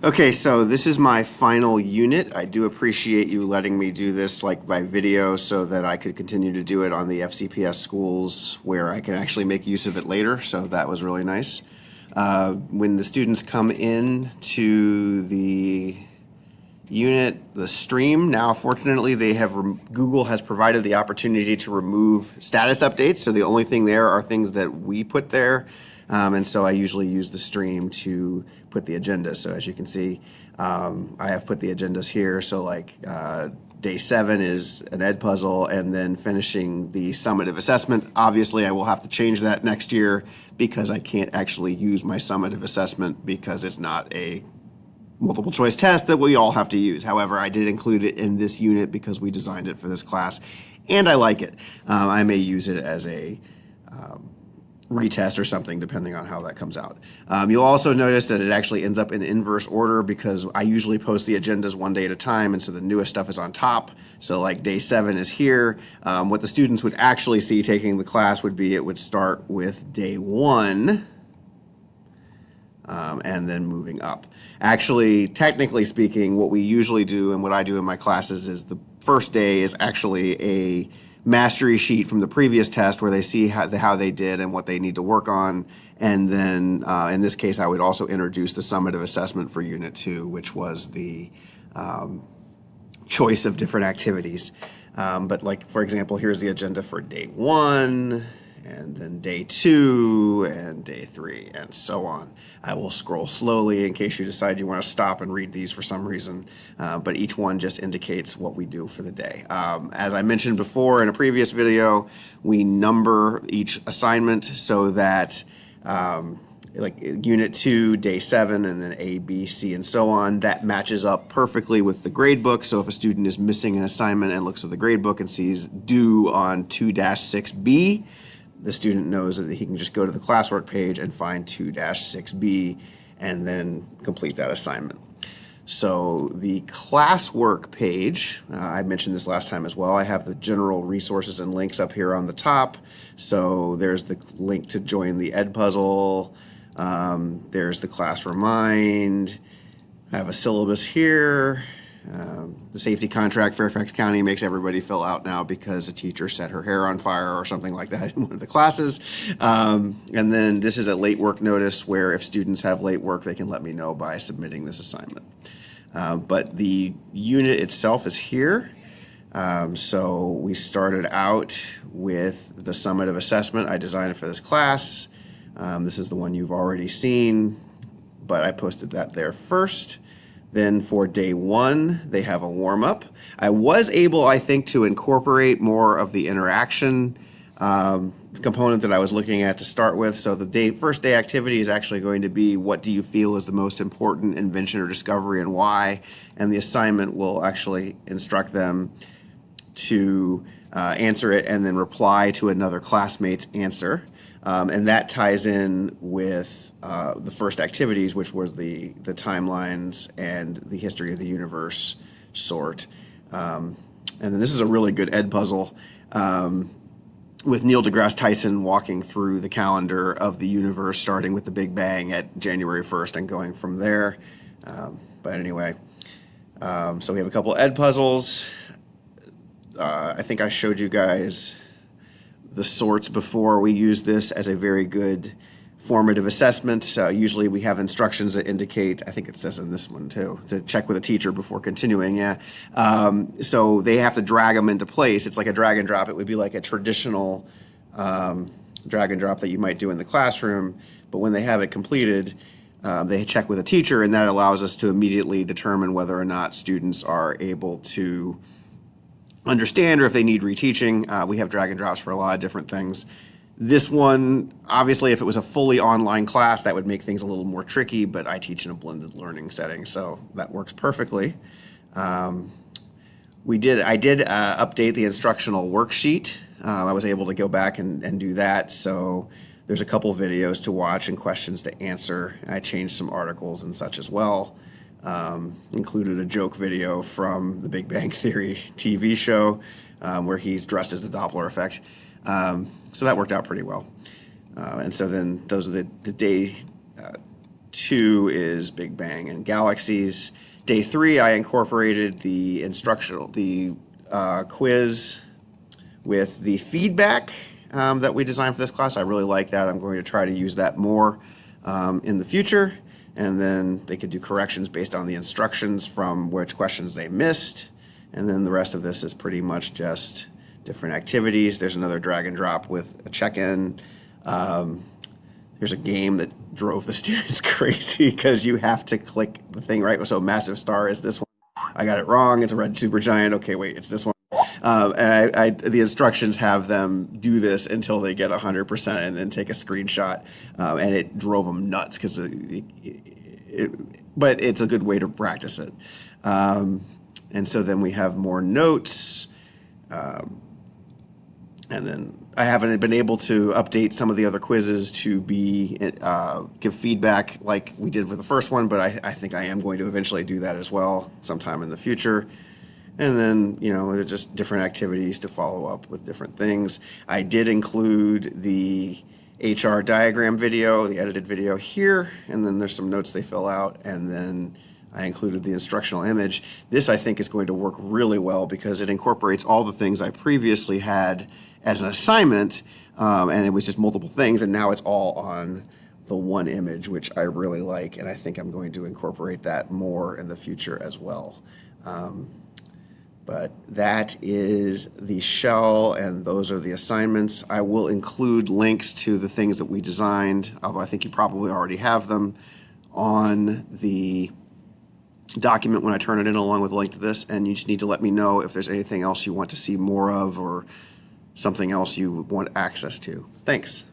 Okay, so this is my final unit. I do appreciate you letting me do this like by video so that I could continue to do it on the FCPS schools where I can actually make use of it later. So that was really nice. When the students come in to the unit, the stream, now fortunately Google has provided the opportunity to remove status updates. So the only thing there are things that we put there. And so I usually use the stream to put the agenda. So as you can see, I have put the agendas here. So like day 7 is an ed puzzle, and then finishing the summative assessment. Obviously, I will have to change that next year because I can't actually use my summative assessment because it's not a multiple choice test that we all have to use. However, I did include it in this unit because we designed it for this class, and I like it. I may use it as a retest or something depending on how that comes out. You'll also notice that it actually ends up in inverse order because I usually post the agendas one day at a time, and so the newest stuff is on top. So like day 7 is here. What the students would actually see taking the class would be it would start with day 1 and then moving up. Actually, technically speaking, what we usually do and what I do in my classes is the first day is actually a mastery sheet from the previous test where they see how they did and what they need to work on. And then in this case, I would also introduce the summative assessment for Unit 2, which was the choice of different activities. But like, for example, here's the agenda for day 1, and then day 2, and day 3, and so on. I will scroll slowly in case you decide you want to stop and read these for some reason, but each one just indicates what we do for the day. As I mentioned before in a previous video, we number each assignment so that like Unit 2, day 7, and then A, B, C, and so on, that matches up perfectly with the grade book. So if a student is missing an assignment and looks at the grade book and sees due on 2-6B, the student knows that he can just go to the classwork page and find 2-6B and then complete that assignment. So the classwork page, I mentioned this last time as well, I have the general resources and links up here on the top. So there's the link to join the Ed Puzzle, there's the class remind, I have a syllabus here. The safety contract Fairfax County makes everybody fill out now because a teacher set her hair on fire or something like that in one of the classes. And then this is a late work notice where if students have late work, they can let me know by submitting this assignment. But the unit itself is here. So we started out with the summative assessment. I designed it for this class. This is the one you've already seen, but I posted that there first. Then for day 1, they have a warm-up. I was able, I think, to incorporate more of the interaction component that I was looking at to start with. So the first day activity is actually going to be what do you feel is the most important invention or discovery and why, and the assignment will actually instruct them to answer it and then reply to another classmate's answer. And that ties in with the first activities, which was the timelines and the history of the universe sort. And then this is a really good Ed puzzle with Neil deGrasse Tyson walking through the calendar of the universe, starting with the Big Bang at January 1st and going from there. But anyway, so we have a couple Ed puzzles. I think I showed you guys the sorts before. We use this as a very good formative assessment. Usually we have instructions that indicate, I think it says in this one too, to check with a teacher before continuing, so they have to drag them into place. It's like a drag and drop. It would be like a traditional drag and drop that you might do in the classroom, but when they have it completed, they check with a teacher, and that allows us to immediately determine whether or not students are able to understand or if they need reteaching. We have drag and drops for a lot of different things. This one, obviously, if it was a fully online class, that would make things a little more tricky, but I teach in a blended learning setting, so that works perfectly. I did update the instructional worksheet. I was able to go back and do that, so there's a couple videos to watch and questions to answer. I changed some articles and such as well. Included a joke video from the Big Bang Theory TV show where he's dressed as the Doppler effect. So that worked out pretty well. And so then those are the day 2 is Big Bang and galaxies. Day 3, I incorporated the quiz with the feedback that we designed for this class. I really like that. I'm going to try to use that more in the future. And then they could do corrections based on the instructions from which questions they missed. And then the rest of this is pretty much just different activities. There's another drag and drop with a check-in. There's a game that drove the students crazy because you have to click the thing, right? So massive star is this one. I got it wrong. It's a red supergiant. Okay, wait, it's this one. And the instructions have them do this until they get 100% and then take a screenshot. And it drove them nuts because but it's a good way to practice it. And so then we have more notes. And then I haven't been able to update some of the other quizzes to give feedback like we did with the first one, but I think I am going to eventually do that as well sometime in the future. And then, they're just different activities to follow up with different things. I did include the HR diagram video, the edited video here, and then there's some notes they fill out, and then I included the instructional image. This, I think, is going to work really well because it incorporates all the things I previously had as an assignment, and it was just multiple things, and now it's all on the one image, which I really like, and I think I'm going to incorporate that more in the future as well. But that is the shell, and those are the assignments. I will include links to the things that we designed, although I think you probably already have them, on the document when I turn it in along with a link to this, and you just need to let me know if there's anything else you want to see more of or something else you want access to. Thanks.